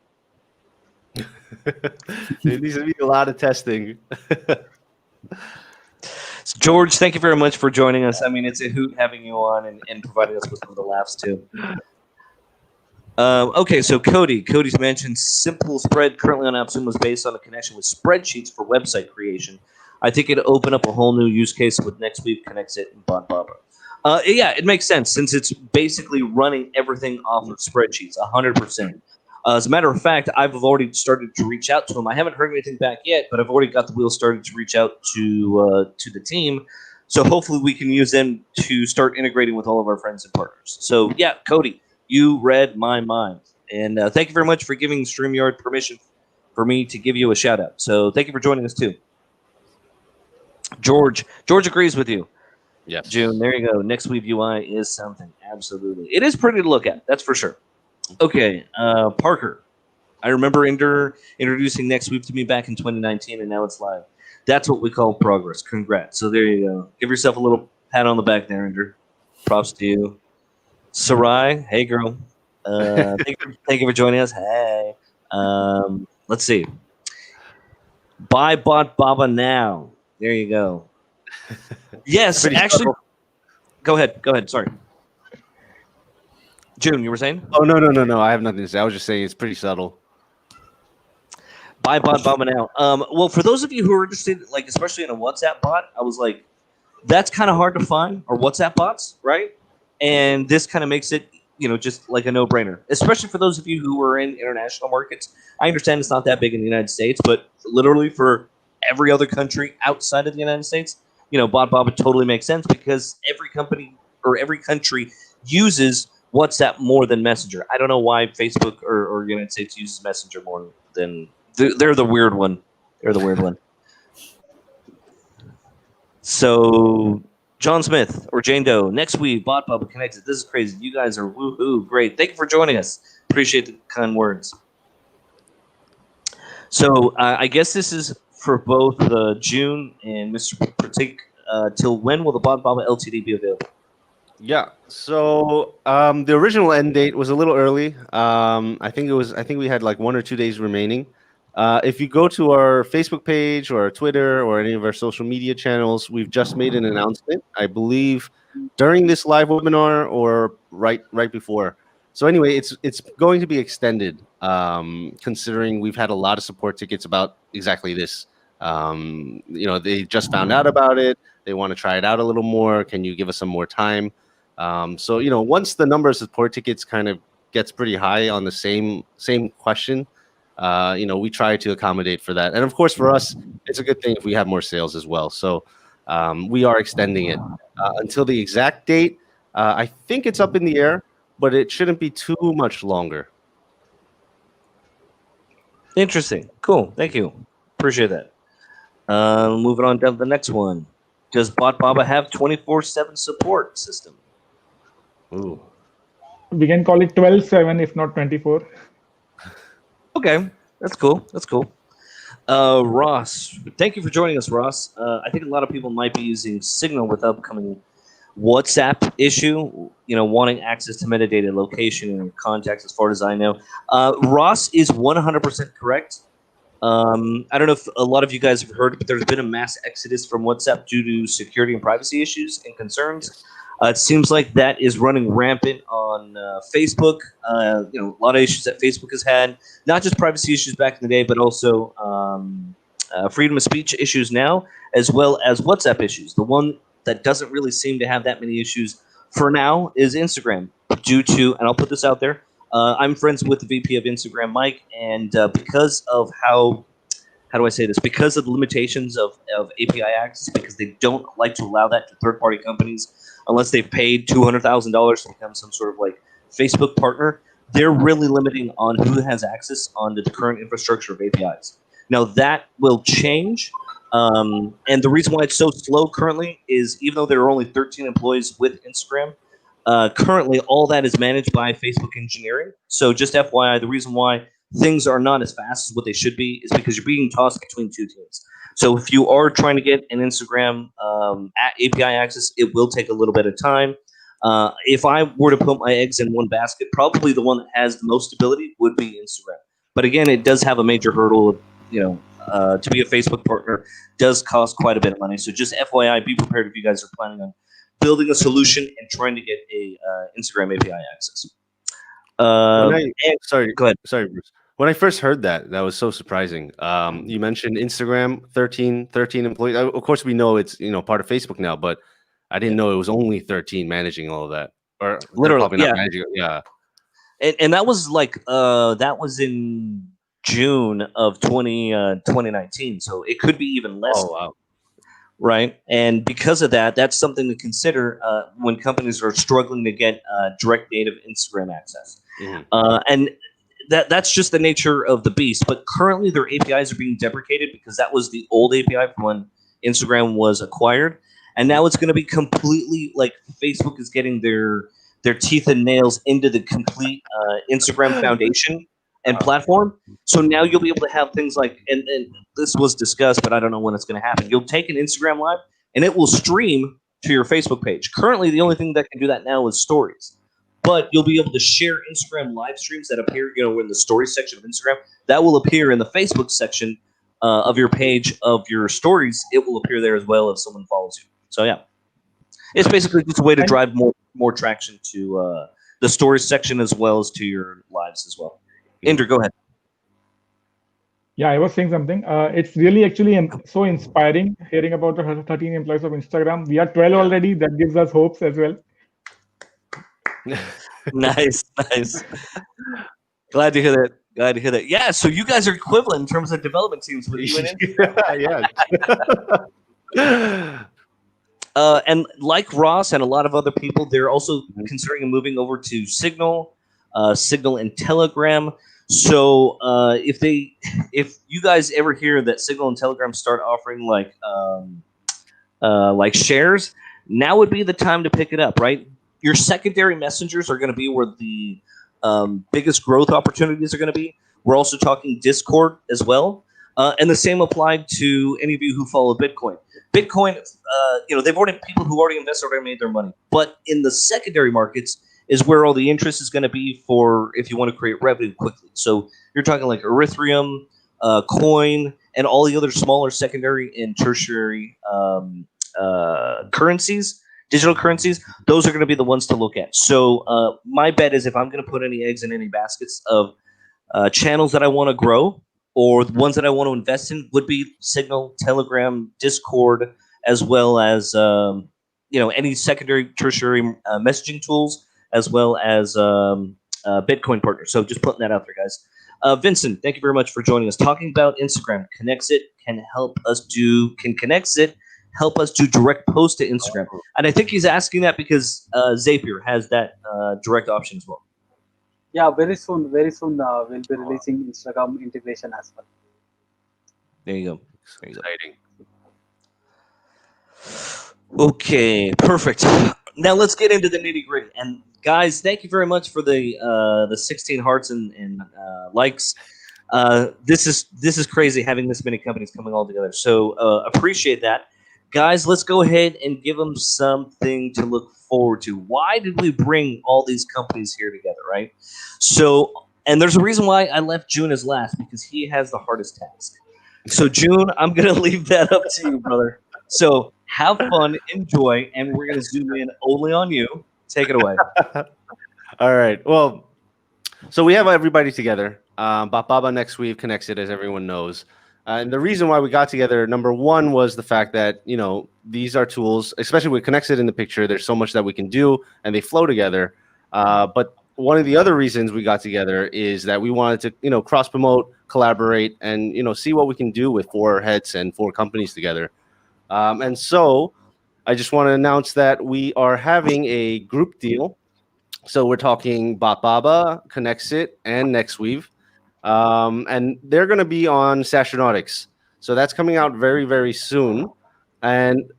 There needs to be a lot of testing. George, thank you very much for joining us. I mean, it's a hoot having you on and providing us with some of the laughs too. Okay, so Cody's mentioned simple spread currently on AppSumo is based on a connection with spreadsheets for website creation. I think it'd open up a whole new use case with Neweave KonnectzIT and Botbaba. Yeah, it makes sense since it's basically running everything off of spreadsheets, 100%. As a matter of fact, I've already started to reach out to them. I haven't heard anything back yet, but I've already got the wheels started to reach out to the team. So hopefully we can use them to start integrating with all of our friends and partners. So yeah, Cody, you read my mind. And thank you very much for giving StreamYard permission for me to give you a shout out. So thank you for joining us too. George agrees with you. Yes. June, there you go. Neweave UI is something. Absolutely. It is pretty to look at. That's for sure. Okay, Parker. I remember introducing Neweave to me back in 2019, and now it's live. That's what we call progress. Congrats. So there you go. Give yourself a little pat on the back there, Ender. Props to you. Sarai, hey girl. Thank you for joining us. Hey. Let's see. Buy Botbaba now. There you go. Yes, Pretty actually. subtle. Go ahead. Sorry. June, you were saying? Oh no! I have nothing to say. I was just saying it's pretty subtle. Buy Botbaba now. Well, for those of you who are interested, like especially in a WhatsApp bot, I was like, that's kind of hard to find, or WhatsApp bots, right? And this kind of makes it, just like a no-brainer, especially for those of you who are in international markets. I understand it's not that big in the United States, but literally for every other country outside of the United States, Botbaba totally makes sense because every company or every country uses WhatsApp more than Messenger. I don't know why Facebook or United States uses Messenger more than they're the weird one. They're the weird one. So John Smith or Jane Doe, Neweave, Botbaba, KonnectzIT. This is crazy. You guys are woohoo. Great. Thank you for joining us. Appreciate the kind words. So I guess this is for both June and Mr. Pratik. Till when will the Botbaba LTD be available? Yeah. So the original end date was a little early. I think we had like 1 or 2 days remaining. If you go to our Facebook page or our Twitter or any of our social media channels, we've just made an announcement, I believe, during this live webinar or right before. So anyway, it's going to be extended, considering we've had a lot of support tickets about exactly this. They just found out about it. They want to try it out a little more. Can you give us some more time? So once the number of support tickets kind of gets pretty high on the same question, we try to accommodate for that. And of course, for us, it's a good thing if we have more sales as well. So we are extending it until the exact date. I think it's up in the air, but it shouldn't be too much longer. Interesting. Cool. Thank you. Appreciate that. Moving on down to the next one. Does Botbaba have 24/7 support system? Ooh. We can call it 12/7, if not 24. Okay, that's cool. Ross, thank you for joining us, Ross. I think a lot of people might be using Signal with upcoming WhatsApp issue, wanting access to metadata, location, and your contacts, as far as I know. Ross is 100% correct. I don't know if a lot of you guys have heard, but there's been a mass exodus from WhatsApp due to security and privacy issues and concerns. Yes. It seems like that is running rampant on Facebook. A lot of issues that Facebook has had, not just privacy issues back in the day, but also freedom of speech issues now, as well as WhatsApp issues. The one that doesn't really seem to have that many issues for now is Instagram, due to, and I'll put this out there, I'm friends with the VP of Instagram, Mike, and because of how do I say this? Because of the limitations of API access, because they don't like to allow that to third-party companies unless they've paid $200,000 to become some sort of like Facebook partner, they're really limiting on who has access onto the current infrastructure of APIs. Now that will change. And the reason why it's so slow currently is even though there are only 13 employees with Instagram, currently all that is managed by Facebook engineering. So just FYI, the reason why things are not as fast as what they should be is because you're being tossed between two teams. So if you are trying to get an Instagram API access, it will take a little bit of time. If I were to put my eggs in one basket, probably the one that has the most stability would be Instagram. But again, it does have a major hurdle of, to be a Facebook partner does cost quite a bit of money. So just FYI, be prepared if you guys are planning on building a solution and trying to get a Instagram API access. Sorry, go ahead. Sorry, Bruce. When I first heard that was so surprising. You mentioned Instagram, 13 employees. Of course, we know it's part of Facebook now, but I didn't know it was only 13 managing all of that. Or literally, probably not managing. Yeah. And that was like that was in June of 2019, so it could be even less. Oh wow! Right, and because of that, that's something to consider when companies are struggling to get direct native Instagram access. Mm-hmm. And that's just the nature of the beast. But currently, their APIs are being deprecated because that was the old API from when Instagram was acquired, and now it's going to be completely like Facebook is getting their teeth and nails into the complete Instagram foundation and platform. So now you'll be able to have things like, and this was discussed, but I don't know when it's going to happen. You'll take an Instagram live and it will stream to your Facebook page. Currently, the only thing that can do that now is stories. But you'll be able to share Instagram live streams that appear, in the stories section of Instagram. That will appear in the Facebook section of your page of your stories. It will appear there as well if someone follows you. So yeah, it's basically just a way to drive more traction to the stories section as well as to your lives as well. Indra, go ahead. Yeah, I was saying something. It's really actually so inspiring hearing about the 13 employees of Instagram. We are 12 already. That gives us hopes as well. Nice. Glad to hear that. Yeah, so you guys are equivalent in terms of development teams with you and Indra. Yeah. And like Ross and a lot of other people, they're also considering moving over to Signal and Telegram. So if you guys ever hear that Signal and Telegram start offering like shares, now would be the time to pick it up, right? Your secondary messengers are going to be where the biggest growth opportunities are going to be. We're also talking Discord as well. And the same applied to any of you who follow Bitcoin. Bitcoin, people who already invested already made their money. But in the secondary markets is where all the interest is going to be for if you want to create revenue quickly. So you're talking like Ethereum, Coin, and all the other smaller secondary and tertiary currencies, digital currencies. Those are going to be the ones to look at. So my bet is if I'm going to put any eggs in any baskets of channels that I want to grow, or the ones that I want to invest in would be Signal, Telegram, Discord, as well as any secondary, tertiary messaging tools, as well as Bitcoin partners. So just putting that out there, guys. Vincent, thank you very much for joining us. Talking about Instagram, KonnectzIT can KonnectzIT help us do direct post to Instagram? And I think he's asking that because Zapier has that direct option as well. Yeah, very soon we'll be releasing Instagram integration as well. There you go. Exciting. Okay, perfect. Now let's get into the nitty gritty. And guys, thank you very much for the 16 hearts and likes. This is crazy having this many companies coming all together. So appreciate that. guys, let's go ahead and give them something to look forward to. Why did we bring all these companies here together, right? So, and there's a reason why I left June as last, because he has the hardest task. So, June, I'm going to leave that up to you, brother. So, have fun, enjoy, and we're going to zoom in only on you. Take it away. All right. Well, so we have everybody together. Botbaba Neweave KonnectzIT, as everyone knows. And the reason why we got together, number one, was the fact that, these are tools, especially with KonnectzIT in the picture. There's so much that we can do, and they flow together. But one of the other reasons we got together is that we wanted to, cross promote, collaborate, and, see what we can do with 4 heads and 4 companies together. And so I just want to announce that we are having a group deal. So we're talking Botbaba, KonnectzIT, and Neweave. And they're going to be on Saastronautics. So that's coming out very, very soon. And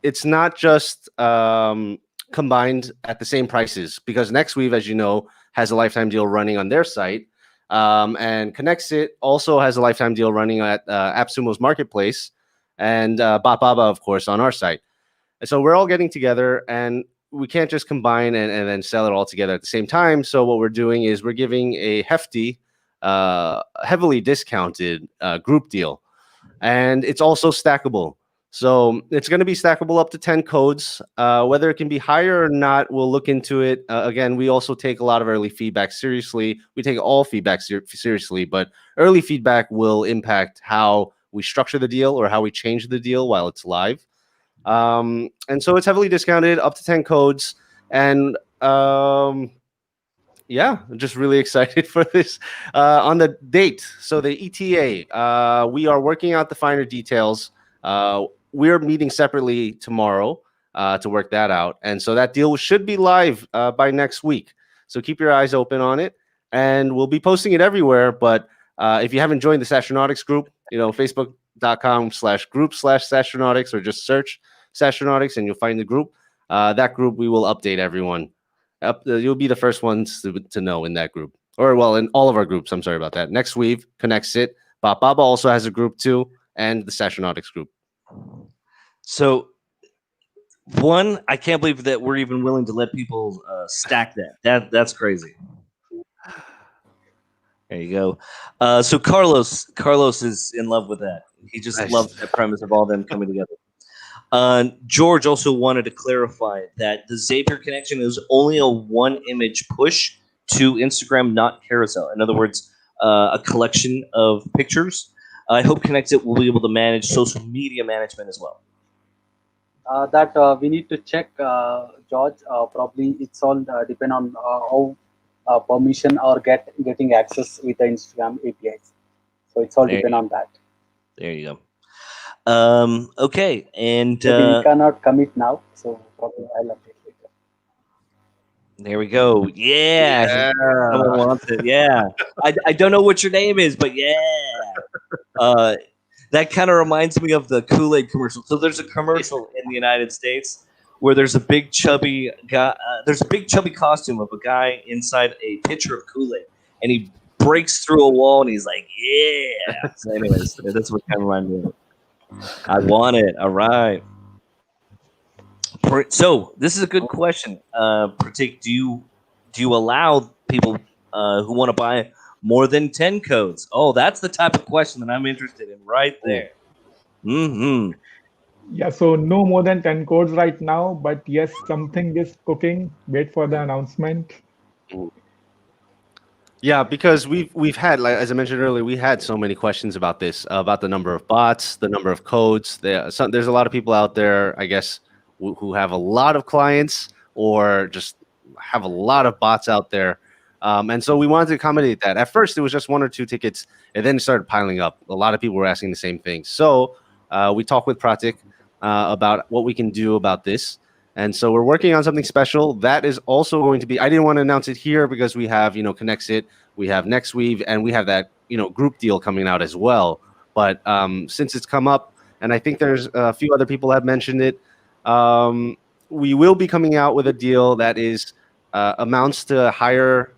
it's not just combined at the same prices, because Neweave, as you know, has a lifetime deal running on their site. And KonnectzIT also has a lifetime deal running at AppSumo's marketplace, and Botbaba, of course, on our site. And so we're all getting together, and we can't just combine and then sell it all together at the same time. So what we're doing is we're giving a hefty, heavily discounted group deal, and it's also stackable. So it's going to be stackable up to 10 codes. Whether it can be higher or not, we'll look into it. Again, we also take a lot of early feedback seriously. We take all feedback seriously, but early feedback will impact how we structure the deal or how we change the deal while it's live. And so it's heavily discounted up to 10 codes. And yeah, I'm just really excited for this. On the date, so the ETA, we are working out the finer details. We're meeting separately tomorrow to work that out. And so that deal should be live by next week. So keep your eyes open on it. And we'll be posting it everywhere. But if you haven't joined the Saastronautics group, facebook.com/group/Saastronautics, or just search Saastronautics and you'll find the group. That group, we will update everyone. You'll be the first ones to know in that group. Or, well, in all of our groups. I'm sorry about that. Neweave, KonnectzIT, Botbaba also has a group too, and the Saastronautics group. So, one, I can't believe that we're even willing to let people stack that. That's crazy. There you go. So Carlos is in love with that. He just loves the premise of all them coming together. George also wanted to clarify that the Zapier connection is only a 1-image push to Instagram, not carousel. In other words, a collection of pictures. I hope KonnectzIT will be able to manage social media management as well. That we need to check, George. Probably it's all depend on how permission or getting access with the Instagram APIs. So it's all depend on that. There you go. Okay, and we cannot commit now, so probably I'll update later. There we go. Yeah. Someone wants it. Yeah. I don't know what your name is, but yeah. That kind of reminds me of the Kool-Aid commercial. So there's a commercial in the United States where there's a big chubby guy. There's a big chubby costume of a guy inside a pitcher of Kool-Aid, and he breaks through a wall, and he's like, "Yeah." So, anyways, that's what kind of reminds me of it. I want it. All right. So this is a good question. Pratik, do you allow people who want to buy more than 10 codes? Oh, that's the type of question that I'm interested in right there. Mm-hmm. Yeah, so no more than 10 codes right now, but yes, something is cooking. Wait for the announcement. Yeah, because we've had, like, as I mentioned earlier, we had so many questions about this, about the number of bots, the number of codes. There's a lot of people out there, I guess, who have a lot of clients or just have a lot of bots out there. And so we wanted to accommodate that. At first, it was just 1 or 2 tickets, and then it started piling up. A lot of people were asking the same thing. So we talked with Pratik about what we can do about this. And so we're working on something special that is also going to be, I didn't want to announce it here because we have, KonnectzIT, we have Neweave, and we have that, group deal coming out as well. But since it's come up, and I think there's a few other people have mentioned it, we will be coming out with a deal that is amounts to a higher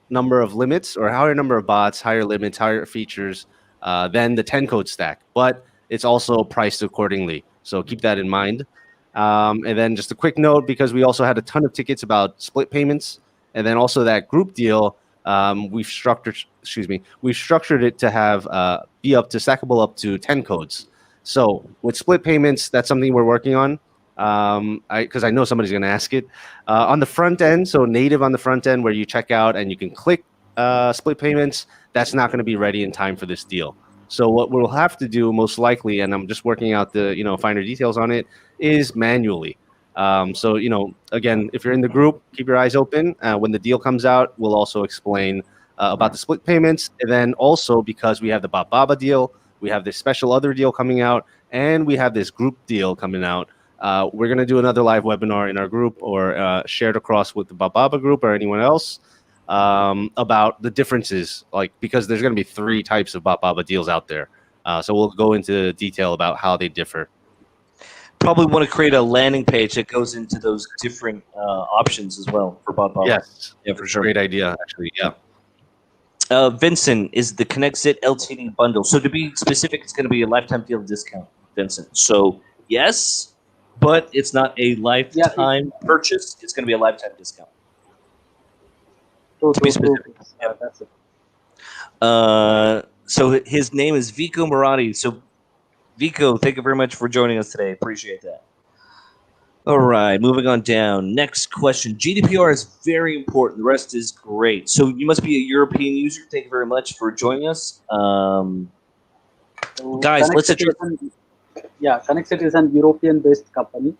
number of limits, or higher number of bots, higher limits, higher features than the 10 code stack. But it's also priced accordingly. So keep that in mind. And then just a quick note, because we also had a ton of tickets about split payments, and then also that group deal. We've structured it to have be stackable up to 10 codes. So with split payments, that's something we're working on. Because I know somebody's going to ask it on the front end. So native on the front end, where you check out and you can click split payments, that's not going to be ready in time for this deal. So what we'll have to do most likely, and I'm just working out the finer details on it, is manually. So again, if you're in the group, keep your eyes open. When the deal comes out, we'll also explain about the split payments, and then also because we have the Botbaba deal, we have this special other deal coming out, and we have this group deal coming out. We're going to do another live webinar in our group or shared across with the Botbaba group or anyone else about the differences, because there's going to be 3 types of Botbaba deals out there. So we'll go into detail about how they differ. Probably want to create a landing page that goes into those different options as well for Botbaba. Yes. Yeah, for sure. Great idea, actually. Yeah. Vincent, is the KonnectzIT LTD bundle. So to be specific, it's going to be a lifetime deal discount, Vincent. So yes, but it's not a lifetime purchase. It's going to be a lifetime discount. To be specific. Yeah, that's it. So his name is Vico Murati. So Vico, thank you very much for joining us today. Appreciate that. All right, moving on down. Next question. GDPR is very important. The rest is great. So you must be a European user. Thank you very much for joining us. Guys, let's address. KonnectzIT is an European-based company.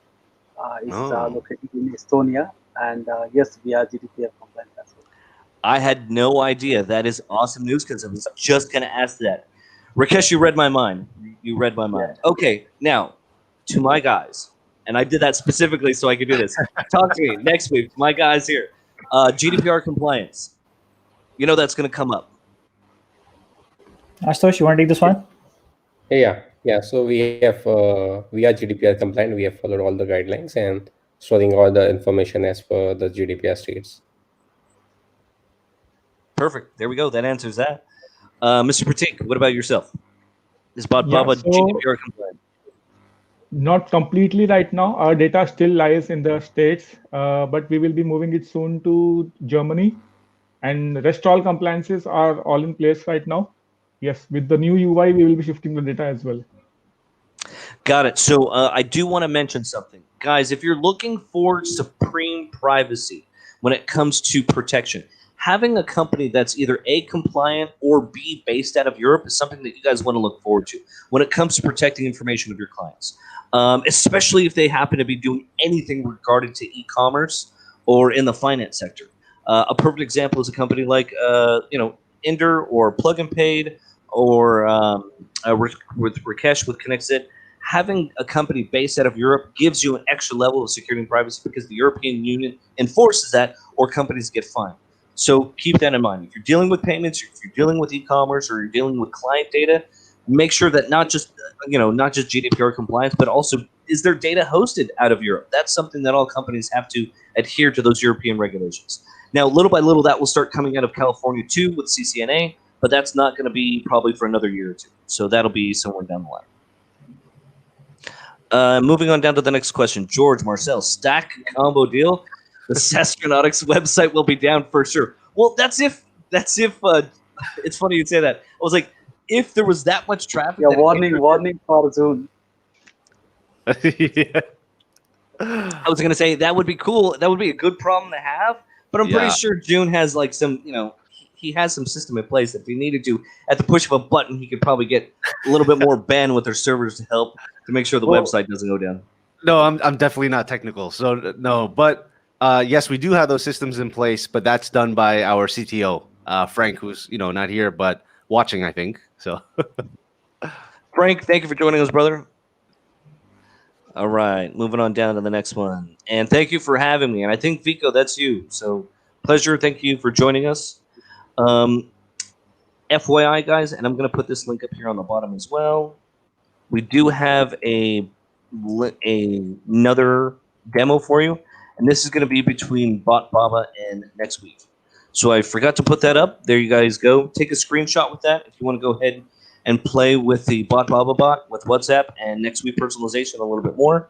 It's located in Estonia, and yes, we are GDPR compliant as well. I had no idea. That is awesome news, because I was just going to ask that. Rakesh, you read my mind. You read my mind. Yeah. Okay, now, to my guys, and I did that specifically so I could do this. Talk to me next week, my guys here. GDPR compliance. You know that's going to come up. Ashutosh, you want to take this one? Yeah. So we are GDPR compliant. We have followed all the guidelines and storing all the information as per the GDPR states. Perfect. There we go. That answers that. Mr. Pratik, what about yourself? Is Botbaba GDPR compliant? Not completely right now. Our data still lies in the States, but we will be moving it soon to Germany. And rest all compliances are all in place right now. Yes, with the new UI, we will be shifting the data as well. Got it. So I do want to mention something. Guys, if you're looking for supreme privacy when it comes to protection, having a company that's either A, compliant, or B, based out of Europe is something that you guys want to look forward to when it comes to protecting information of your clients, especially if they happen to be doing anything regarding to e-commerce or in the finance sector. A perfect example is a company like Ender or Plug and Paid or with Rakesh with KonnectzIT. Having a company based out of Europe gives you an extra level of security and privacy because the European Union enforces that, or companies get fined. So keep that in mind. If you're dealing with payments, if you're dealing with e-commerce, or you're dealing with client data, make sure that not just GDPR compliance, but also is their data hosted out of Europe. That's something that all companies have to adhere to, those European regulations. Now, little by little, that will start coming out of California too with CCNA, but that's not going to be probably for another year or two. So that'll be somewhere down the line. Moving on down to the next question. George Marcel, stack combo deal. The Saastronautics website will be down for sure. Well, that's if it's funny you'd say that. I was like, if there was that much traffic. Yeah, warning for June. Yeah. I was gonna say that would be cool. That would be a good problem to have. But I'm pretty sure June has like some, he has some system in place that if he needed to, at the push of a button, he could probably get a little bit more bandwidth or servers to help to make sure the website doesn't go down. No, I'm definitely not technical. So no, but yes, we do have those systems in place, but that's done by our CTO, Frank, who's not here but watching, I think. So Frank, thank you for joining us, brother. All right, moving on down to the next one. And thank you for having me. And I think, Vico, that's you. So pleasure. Thank you for joining us. FYI, guys, and I'm going to put this link up here on the bottom as well. We do have another demo for you. And this is going to be between Botbaba and next week. So I forgot to put that up. There you guys go. Take a screenshot with that if you want to go ahead and play with the Botbaba bot with WhatsApp and Neweave personalization a little bit more.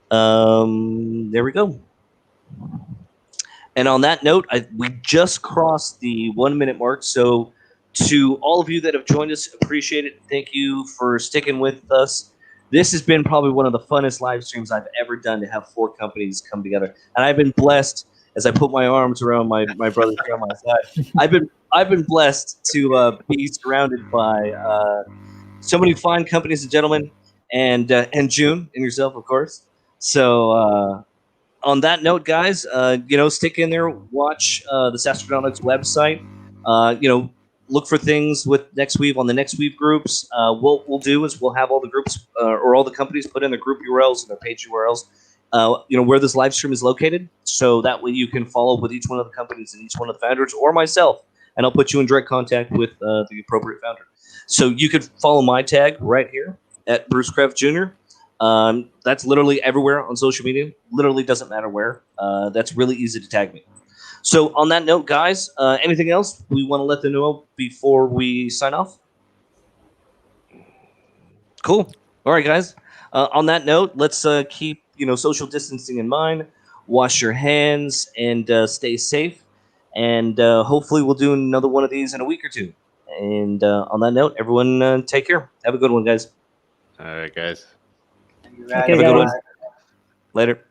There we go. And on that note, we just crossed the 1 minute mark. So to all of you that have joined us, appreciate it. Thank you for sticking with us. This has been probably one of the funnest live streams I've ever done, to have 4 companies come together. And I've been blessed, as I put my arms around my brothers here on my side. I've been blessed to be surrounded by so many fine companies and gentlemen, and June and yourself, of course. So on that note, guys, stick in there, watch the Saastronautics website. Look for things with Neweave on the Neweave groups. What we'll do is we'll have all the groups or all the companies put in their group URLs and their page URLs. Where this live stream is located, so that way you can follow with each one of the companies and each one of the founders, or myself, and I'll put you in direct contact with the appropriate founder. So you could follow my tag right here at Bruce Kraft Jr. That's literally everywhere on social media. Literally doesn't matter where. That's really easy to tag me. So on that note, guys, anything else we want to let them know before we sign off? Cool. All right, guys. On that note, let's keep social distancing in mind. Wash your hands and stay safe. And hopefully we'll do another one of these in a week or two. And on that note, everyone take care. Have a good one, guys. All right, guys. Okay, Have a good one. Later.